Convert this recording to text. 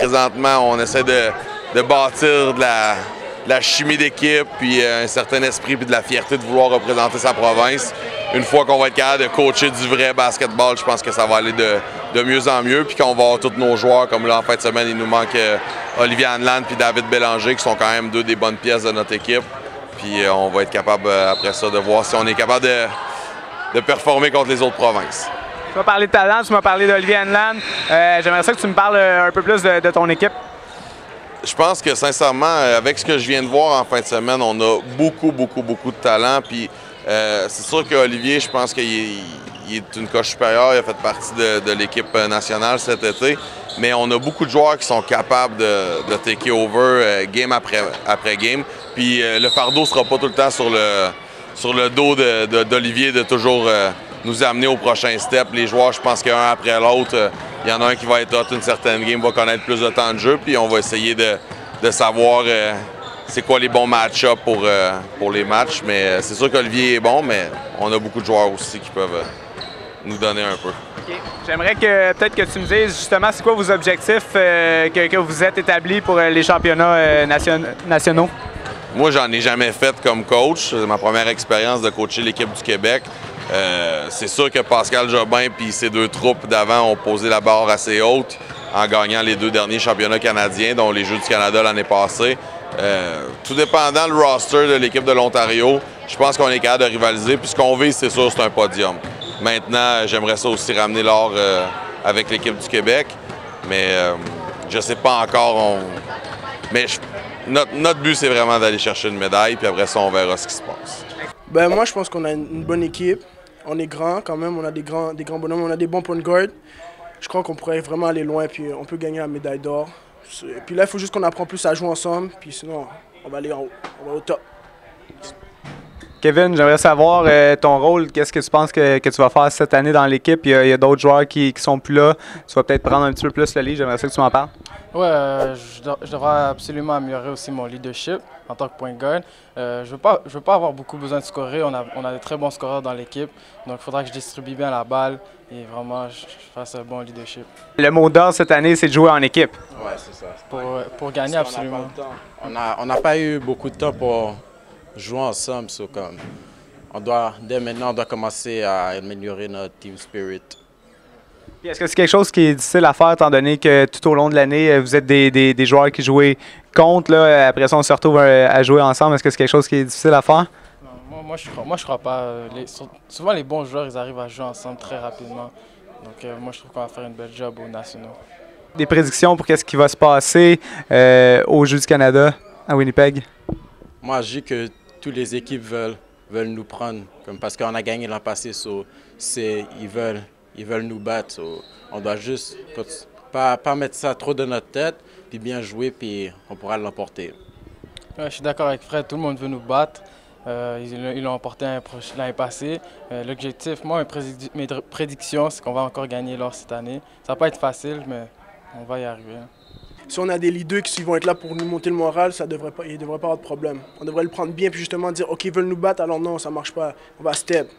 présentement, on essaie de bâtir de la chimie d'équipe, puis un certain esprit, puis de la fierté de vouloir représenter sa province. Une fois qu'on va être capable de coacher du vrai basketball, je pense que ça va aller de mieux en mieux, puis qu'on va avoir tous nos joueurs, comme là en fin de semaine, il nous manque Olivier Hanlan puis David Bélanger, qui sont quand même deux des bonnes pièces de notre équipe. Puis on va être capable, après ça, de voir si on est capable de performer contre les autres provinces. Tu m'as parlé de talent, tu m'as parlé d'Olivier Hanlan. J'aimerais ça que tu me parles un peu plus de ton équipe. Je pense que, sincèrement, avec ce que je viens de voir en fin de semaine, on a beaucoup de talent. Puis c'est sûr qu'Olivier, je pense qu'il est une coche supérieure. Il a fait partie de l'équipe nationale cet été. Mais on a beaucoup de joueurs qui sont capables de take over game après game. Puis le fardeau ne sera pas tout le temps sur le dos d'Olivier de toujours nous amener au prochain step. Les joueurs, je pense qu'un après l'autre, il y en a un qui va être hot une certaine game, va connaître plus de temps de jeu. Puis on va essayer de savoir c'est quoi les bons match-ups pour les matchs. Mais c'est sûr qu'Olivier est bon, mais on a beaucoup de joueurs aussi qui peuvent nous donner un peu. Okay. J'aimerais que peut-être que tu me dises justement c'est quoi vos objectifs que vous êtes établis pour les championnats nationaux. Moi, j'en ai jamais fait comme coach. C'est ma première expérience de coacher l'équipe du Québec. C'est sûr que Pascal Jobin et ses deux troupes d'avant ont posé la barre assez haute en gagnant les deux derniers championnats canadiens, dont les Jeux du Canada l'année passée. Tout dépendant le roster de l'équipe de l'Ontario, je pense qu'on est capable de rivaliser. Puis ce qu'on vise, c'est sûr, c'est un podium. Maintenant, j'aimerais ça aussi ramener l'or avec l'équipe du Québec, mais je ne sais pas encore. Mais notre but, c'est vraiment d'aller chercher une médaille, puis après ça, on verra ce qui se passe. Ben, moi, je pense qu'on a une bonne équipe. On est grand quand même, on a des grands bonhommes, on a des bons points de guard. Je crois qu'on pourrait vraiment aller loin, puis on peut gagner la médaille d'or. Puis là, il faut juste qu'on apprenne plus à jouer ensemble, puis sinon, on va aller en haut, on va au top. Kevin, j'aimerais savoir ton rôle. Qu'est-ce que tu penses que tu vas faire cette année dans l'équipe? Il y a d'autres joueurs qui sont plus là. Tu vas peut-être prendre un petit peu plus le lead. J'aimerais ça que tu m'en parles. Oui, je devrais absolument améliorer aussi mon leadership en tant que point guard. Je veux pas avoir beaucoup besoin de scorer. On a de très bons scoreurs dans l'équipe. Donc, il faudra que je distribue bien la balle et vraiment je fasse un bon leadership. Le mot d'ordre cette année, c'est de jouer en équipe. Oui, c'est ça. Pour gagner, absolument. On n'a pas eu beaucoup de temps pour jouer ensemble. Dès maintenant, on doit commencer à améliorer notre team spirit. Est-ce que c'est quelque chose qui est difficile à faire, étant donné que tout au long de l'année, vous êtes des joueurs qui jouaient contre, là, après ça, on se retrouve à jouer ensemble. Est-ce que c'est quelque chose qui est difficile à faire? Non, moi, je crois pas. Souvent, les bons joueurs, ils arrivent à jouer ensemble très rapidement. Donc, moi, je trouve qu'on va faire une belle job aux nationaux. Des prédictions pour qu'est-ce qui va se passer aux Jeux du Canada à Winnipeg? Moi, je dis que toutes les équipes veulent nous prendre, parce qu'on a gagné l'an passé, ils veulent nous battre. On doit juste pas mettre ça trop de notre tête, puis bien jouer, puis on pourra l'emporter. Ouais, je suis d'accord avec Fred, tout le monde veut nous battre. Ils l'ont emporté l'année passée. L'objectif, moi, mes prédictions, c'est qu'on va encore gagner l'or cette année. Ça va pas être facile, mais on va y arriver. Si on a des leaders qui vont être là pour nous monter le moral, il ne devrait pas avoir de problème. On devrait le prendre bien, puis justement dire « OK, ils veulent nous battre, alors non, ça marche pas, on va step ».